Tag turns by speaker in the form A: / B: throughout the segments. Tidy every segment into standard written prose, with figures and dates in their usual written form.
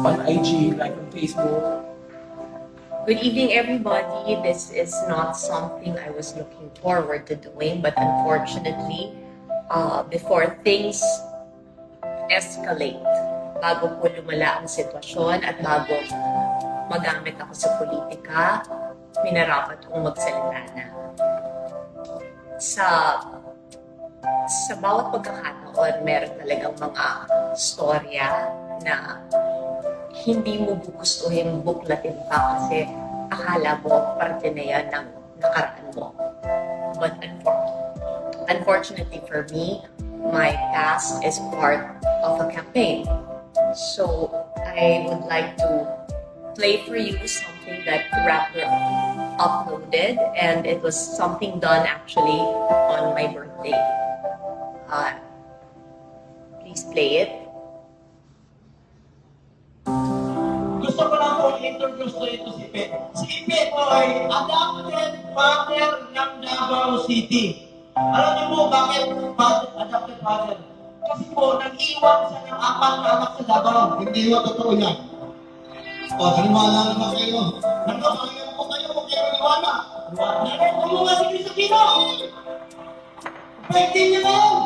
A: on IG, like on Facebook?
B: Good evening, everybody. This is not something I was looking forward to doing, but unfortunately, before things escalate, bago po lumala ang sitwasyon at bago magamit ako sa politika, minarapat kong magsalita na. Sa bawat pagkakataon, meron talagang mga storya na hindi mo gugustuhin buklatin pa kasi akala mo parte na yan ng nakaraan mo. But unfortunately for me, my past is part of a campaign. So I would like to play for you something that Rapper uploaded, and it was something done actually on my birthday. Please play it.
C: Gusto ko lang po i-introduce ko ito si Ipe. Si Ipe po ay adopted father ng Davao City. Alam niyo po bakit adopted father? Kasi po, nag-iwan siya ng 4 na anak sa Davao. Hindi mo totoo yan. O, haliwala naman kayo. Nagkakayan po kayo kung kayo haliwala. Nanay, kumuha si Chris Aquino. Pwede niya na yun.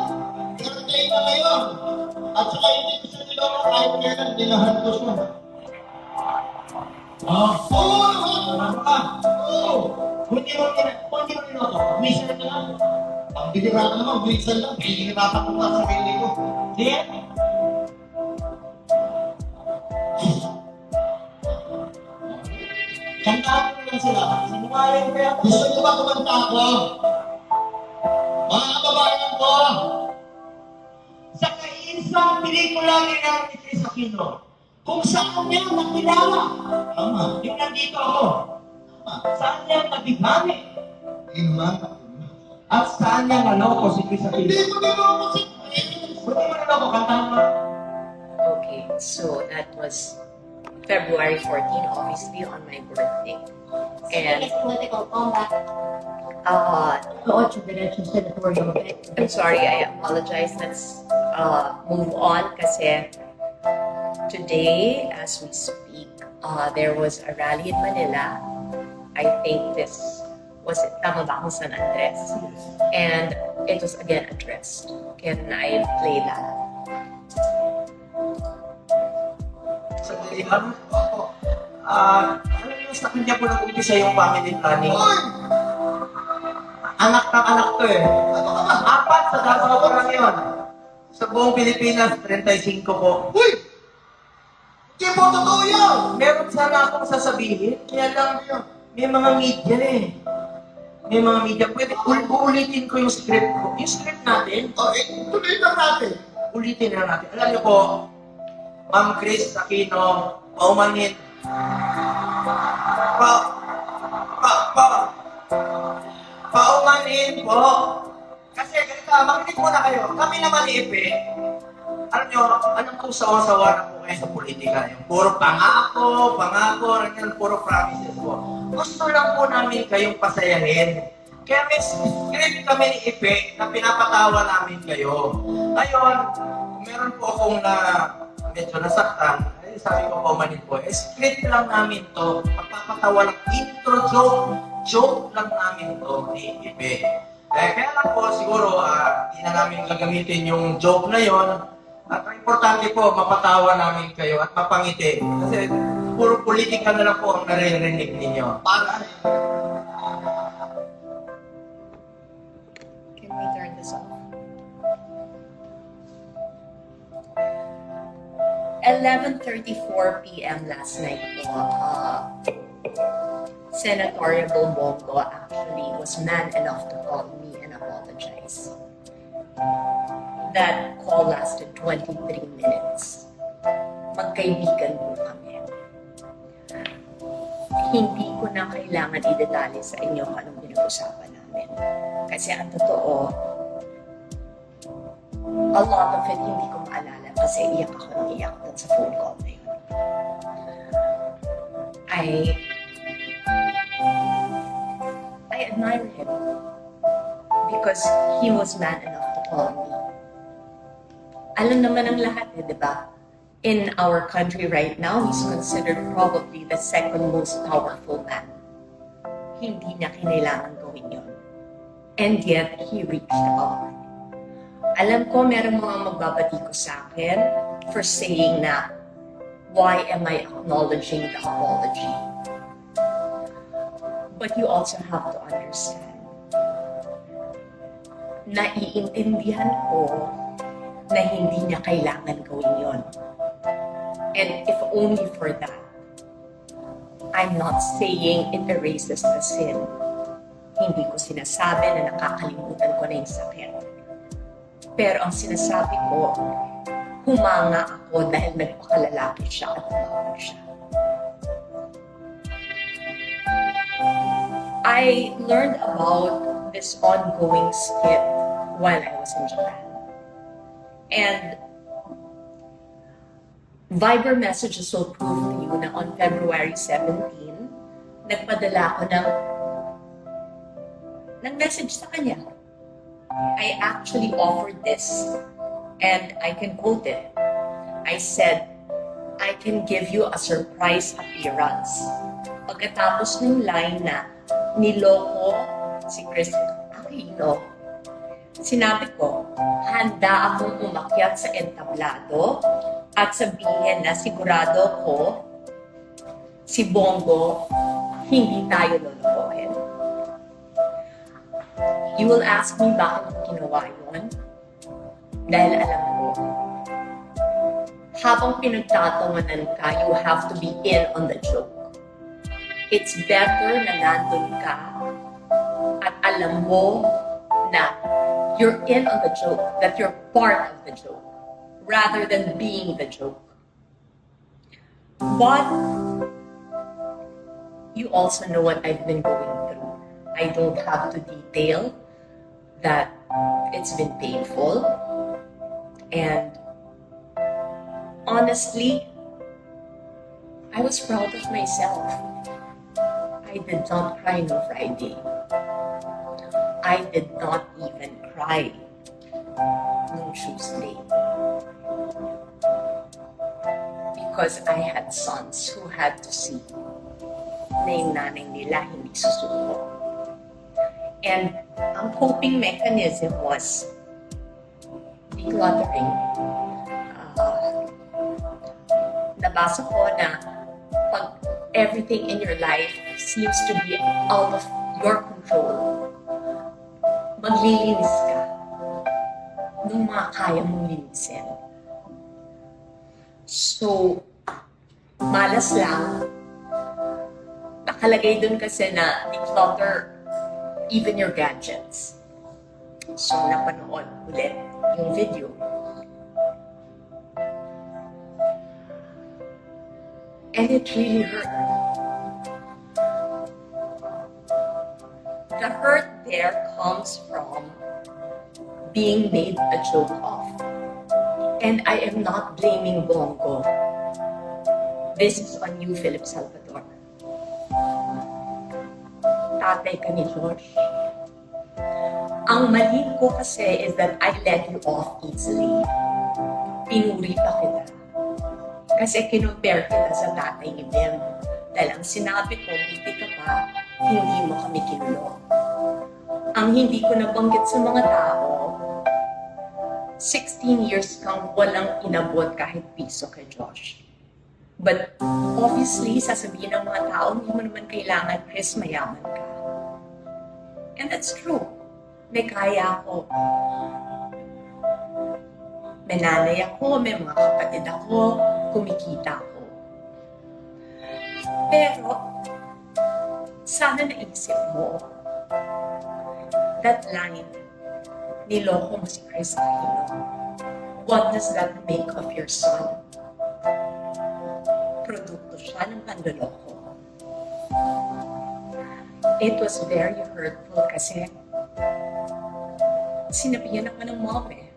C: Birthday na ngayon. At saka hindi ko siya niloko kahit kailan nilahan ko siya. Hindi mo niloko. Minsan ka lang. Ang bigyan ka naman, minsan lang. Hindi natatakot na sa sarili ko. Hindi yan. Kantaan ko lang sila. Sinungaling kaya. Gusto ko ba kumanta ako? Mga kababayan ko, sa kaisang pelikula ni Chris Aquino, kung saan niya nakilala. Tama. Yung nandito ako. Saan niya nabigani? Inuman. At saan niya naloko si Chris Aquino? Hindi mo naloko si Chris. Hindi mo naloko. Kantahan mo.
B: Okay, so that was February 14, obviously on my birthday. And
D: Political combat.
B: Senatorial. I'm sorry, I apologize. Let's move on kasi today, as we speak, there was a rally in Manila. I think this was it, tama ba akong San Andres? And it was again addressed. Can I play that?
C: Sandali, alam niyo, sa kanya po nag-umpisa yung family planning. Anak ng anak to eh. 4 sa Davao pa lang yun. Sa buong Pilipinas, 35 po. Uy! Hindi po totoo yan! Meron sana akong sasabihin, kaya lang may mga media eh. May mga media. Pwede, ulitin ko yung script ko. Yung script natin, tuloy lang natin. Ulitin na natin. Alam niyo po, Ma'am Chris Aquino, paumanhin. Paumanhin po. Kasi ganito, makinig muna kayo. Kami naman ni Ipe, alam nyo, anong po sawa-sawa na po kayo sa politika? Yung puro pangako, puro promises po. Gusto lang po namin kayong pasayahin. Kaya may script kami ni Ipe na pinapatawa namin kayo. Ngayon, meron po akong medyo nasaktan. Sabi ko po manin po, script lang namin to. Magpapatawa lang, intro joke lang namin to ni Ipe. Kaya lang po, siguro, hindi na namin gagamitin yung joke na yon. At ang importante po, mapatawa namin kayo at mapangiti. Kasi puro politika na lang po ang naririnig ninyo. Para
B: 11:34 p.m. last night po, Senator Bongo actually was man enough to call me and apologize. That call lasted 23 minutes. Magkaibigan po kami. Hindi ko na kailangan i-detalye sa inyo kung anong pinag-usapan namin. Kasi ang totoo, a lot of it hindi ko maalala kasi iyak ako ng iyak dun sa phone call na yun. I admire him because he was man enough to call me. Alam naman ang lahat di ba? in our country right now, he's considered probably the second most powerful man. Hindi niya kinailangan gawin yun. And yet, he reached out. Alam ko, merong mga magbabati ko sa akin for saying na, why am I acknowledging the apology? But you also have to understand, naiintindihan ko na hindi niya kailangan gawin yon. And if only for that, I'm not saying it erases the sin. Hindi ko sinasabi na nakakalimutan ko na yung sakit. Pero ang sinasabi ko, humanga ako dahil nagpakalalaki siya at tumawag siya. I learned about this ongoing skit while I was in Japan. And Viber messages will prove to you na on February 17, nagpadala ako ng message sa kanya. I actually offered this, and I can quote it. I said, I can give you a surprise appearance. Pagkatapos ng line na niloko si Chris Aquino, sinabi ko, handa akong umakyat sa entablado at sabihin na sigurado ko si Bongo hindi tayo lolokohin. You will ask me bakit ko ginawa yun? Dahil alam ko, habang pinagtatawanan ka, you have to be in on the joke. It's better na nandun ka at alam mo na you're in on the joke, that you're part of the joke, rather than being the joke. But you also know what I've been going through. I don't have to detail that it's been painful. And honestly, I was proud of myself. I did not cry no Friday. I did not even cry no Tuesday. Because I had sons who had to see na yung nanay nila hindi susuko. And ang coping mechanism was decluttering. Nabasa ko na pag everything in your life seems to be out of your control, maglilinis ka nung mga kaya mong linisin. So, malas lang. Nakalagay dun kasi na declutter even your gadgets. So, napanood ulit yung video. And it really hurt. The hurt there comes from being made a joke of. And I am not blaming Bongo. This is on you, Philip Salvador. Tatay ka ni George. Ang mali ko kasi is that I let you off easily. Pinuri pa kita. Kasi kinumpare kita sa tatay ni Bim. Dahil ang sinabi ko, hindi ka pa, hindi mo kami kinulo. Ang hindi ko nabanggit sa mga tao, 16 years kang walang inabot kahit piso kay Josh. But obviously, sasabihin ng mga tao, hindi mo naman kailangan, Chris, mayaman ka. And that's true. May kaya ako. May nanay ako, may mga kapatid ako, kumikita ako. Pero, sana naisip mo, that line, niloko mo si Chris Aquino. What does that make of your son? Produkto siya ng panloloko. It was very hurtful kasi sinabihan ako ng mom eh.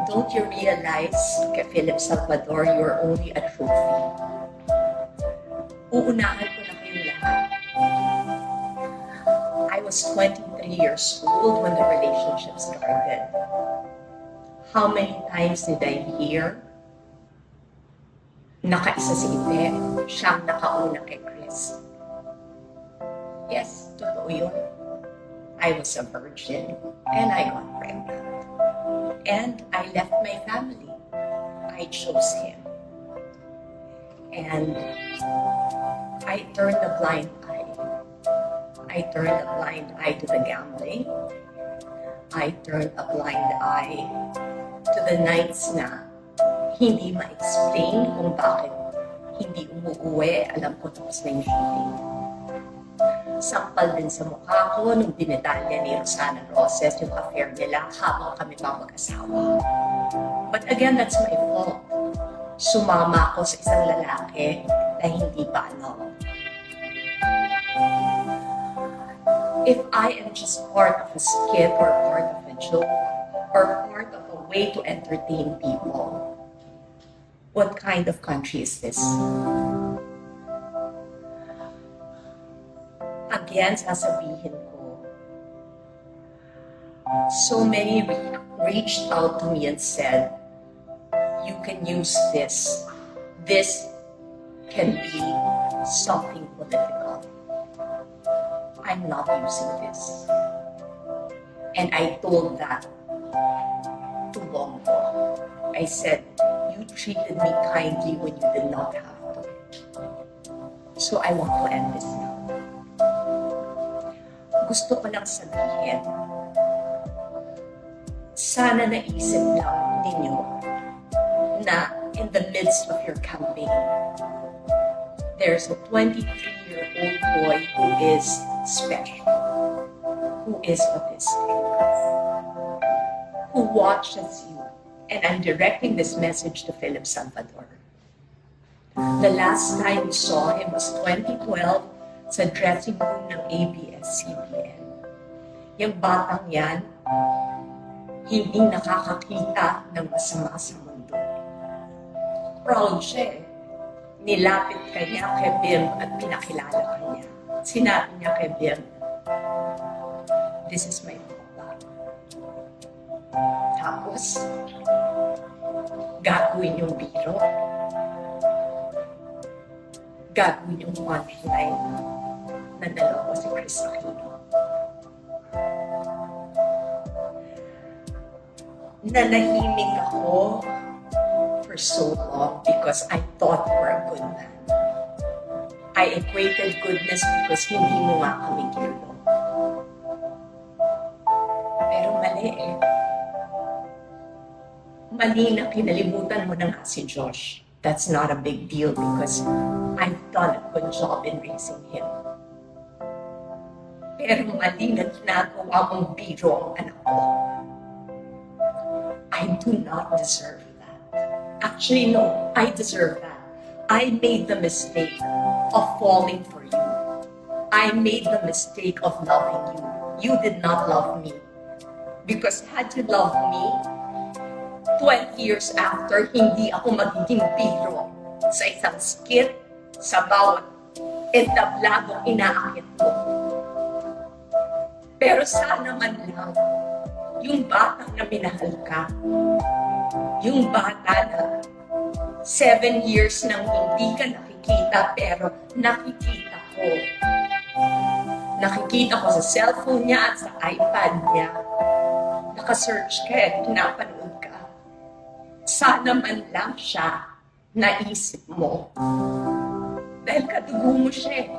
B: Don't you realize, kay Philip Salvador, you're only a trophy? Uunahan ko na kayong lahat. I was 23 years old when the relationship started. How many times did I hear nakaisa si Ipe, siyang nakauna kay Chris. Yes, totoo yun. I was a virgin and I got pregnant. And I left my family. I chose him. And I turned a blind eye. I turned a blind eye to the gambling. I turned a blind eye to the nights na hindi ma-explain kung bakit hindi umuuwi. Alam ko tapos na yung shooting. Sampal din sa mukha ko nung dinedalya ni Rosana Roses yung affair nila habang kami pa mag-asawa. But again, that's my fault. Sumama ako sa isang lalaki na hindi pa alam. If I am just part of a skit or part of a joke or part of a way to entertain people, what kind of country is this? Again, sasabihin ko, so many reached out to me and said, you can use this. This can be something political. I'm not using this. And I told that to Bongo. I said, you treated me kindly when you did not have to. So I want to end this now. Gusto ko lang sabihin, sana naisip lang ninyo na in the midst of your campaign, there's a 23-year-old boy who is special, who is autistic, who watches you. And I'm directing this message to Philip Salvador. The last time we saw him was 2012 sa dressing room ng ABS-CBN. Yung batang yan, hindi nakakakita ng masama sa mundo. Proud siya eh. Nilapit kanya kay Bim at pinakilala kanya. Sinabi niya kay Bim, this is my papa. Tapos, gagawin yung biro. Gagawin yung punchline na naloko si Chris Aquino. Nanahimik ako for so long because I thought you were a good man. I equated goodness because hindi mo nga kami gilo. Pero mali eh. Mali na kinalimutan mo na nga si Josh. That's not a big deal because I've done a good job in raising him. Pero mali na ginagawa mong biro ang anak ko. I do not deserve that. Actually, no, I deserve that. I made the mistake of falling for you. I made the mistake of loving you. You did not love me. Because had you loved me, 20 years after, hindi ako magiging biro sa isang skit, sa bawat entabladong inaakit mo. Pero sana man lang, yung batang na minahal ka, yung bata na 7 years nang hindi ka nakikita, pero nakikita ko. Nakikita ko sa cellphone niya at sa iPad niya. Nakasearch ka eh, pinapanood ka. Sana man lang siya naisip mo. Dahil kadugo mo siya eh.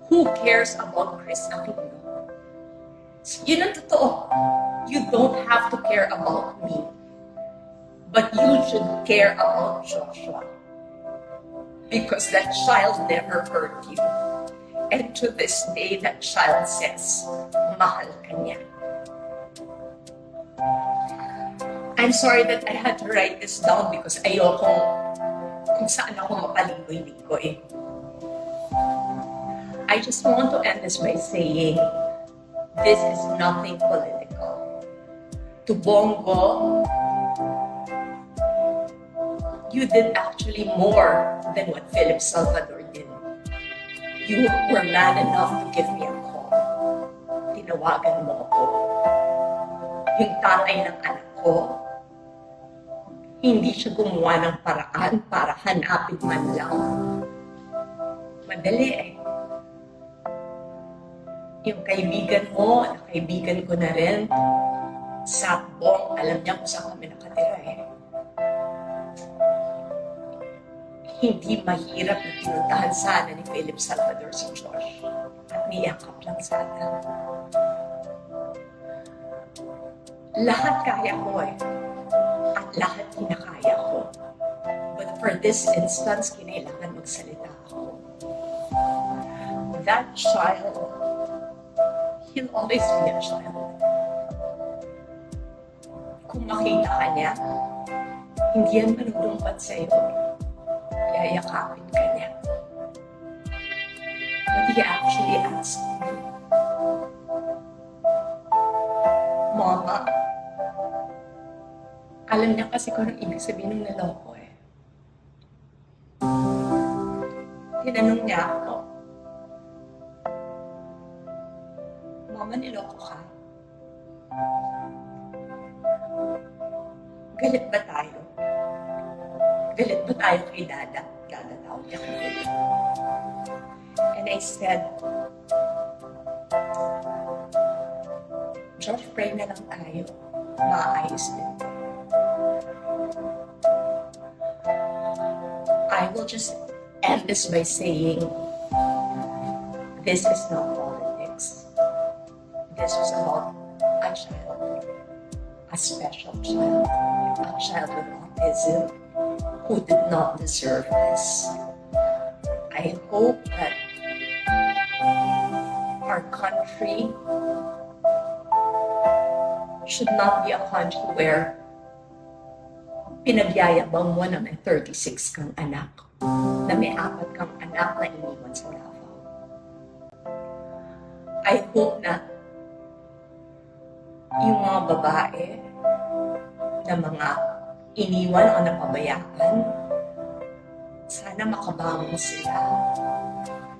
B: Who cares about Chris Aquino? Yun ang totoo. You don't have to care about me. But you should care about Joshua. Because that child never hurt you. And to this day, that child says, mahal ka niya. I'm sorry that I had to write this down because ayoko kung saan ako mapaligoy-ligoy. I just want to end this by saying, this is nothing political. To Bongo, you did actually more than what Philip Salvador did. You were man enough to give me a call. Tinawagan mo ako. Yung tatay ng anak ko, Hindi siya gumawa ng paraan para hanapin man lang. Madali eh. Yung kaibigan mo, na kaibigan ko na rin, sakbong, alam niya kung saan kami nakatira eh. Hindi mahirap na pinuntahan sana ni Philip Salvador si Josh. At niyakap lang sana. Lahat kaya ko eh. At lahat kinakaya ko. But for this instance, kinailangan magsalita ako. That child, he'll always be a child. Kung makita ka niya, hindi yan manunumpat sa'yo. Yayakapin ka niya. But he actually asked me, Mama, alam niya kasi kung anong ibig sabihin ng naloko eh. Tinanong niya ako, Mama, niloko ka? Galit ba tayo? Galit ba tayo kay Dada? Dada tawag niya kay Dada. And I said, Josh, pray na lang tayo. Maayos din. I will just end this by saying, this is not politics. This was about a child, a special child, a child with autism who did not deserve this. I hope that our country should not be a country where pinagyayabang mo na may 36 kang anak, na may 4 kang anak na iniwan sa Davao. I hope na yung mga babae na mga iniwan o napabayaan, sana makabangon sila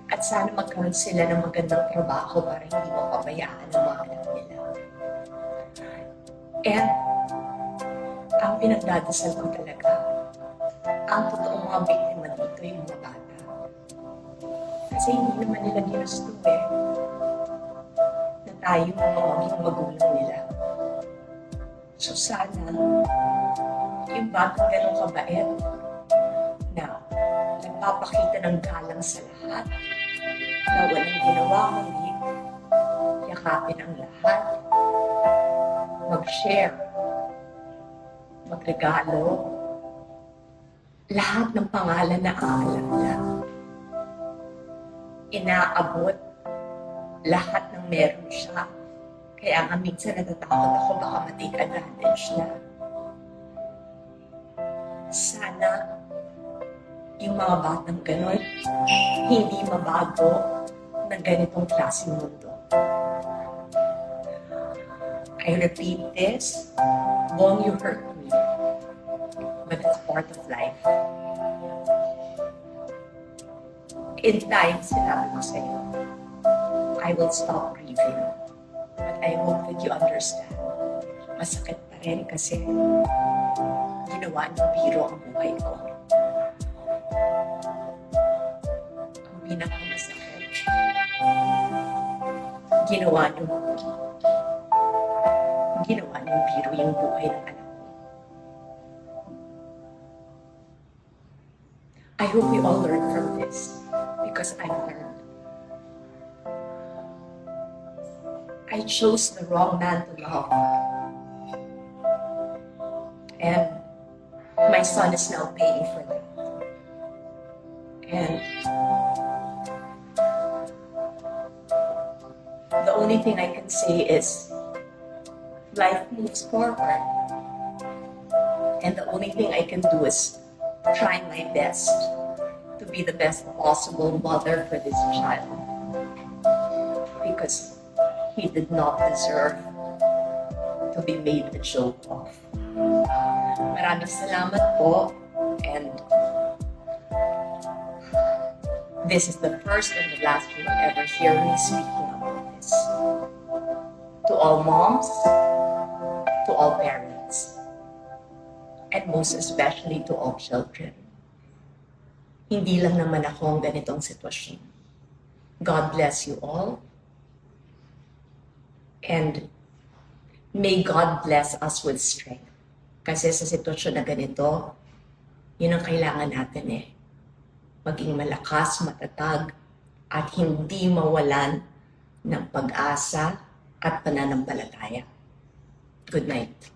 B: at sana magkaroon sila ng magandang trabaho para hindi mapabayaan ang mga anak nila. And ang pinagdadasal ko talaga, ang totoong mga biktima dito yung mga bata. Kasi hindi naman nila ginusto eh, na tayo mga maging magulang nila. So sana, yung batang ganun kabait, na nagpapakita ng galang sa lahat, na walang ginawa kundi yakapin ang lahat, mag-share, magregalo, lahat ng pangalan na aalam niya. Inaabot lahat ng meron siya. Kaya nga minsan natatakot ako baka ma-take advantage na. Sana yung mga batang ganon hindi mabago ng ganitong klaseng mundo. I repeat this, Bong, you hurt me, but it's part of life. In time, sinabi ko sa'yo, I will stop grieving. But I hope that you understand. Masakit pa rin kasi ginawa niyo biro ang buhay ko. Ang pinakamasakit, ginawa niyo biro yung buhay ng anak ko. I hope we all learn from this because I learned. I chose the wrong man to love. And my son is now paying for that. And the only thing I can say is life moves forward. And the only thing I can do is try my best to be the best possible mother for this child. Because he did not deserve to be made a joke of. Maraming salamat po, and this is the first and the last you will ever hear me speaking about this. To all moms, to all parents, and most especially to all children. Hindi lang naman ako ang ganitong sitwasyon. God bless you all. And may God bless us with strength. Kasi sa sitwasyon na ganito, yun ang kailangan natin eh. Maging malakas, matatag, at hindi mawalan ng pag-asa at pananampalataya. Good night.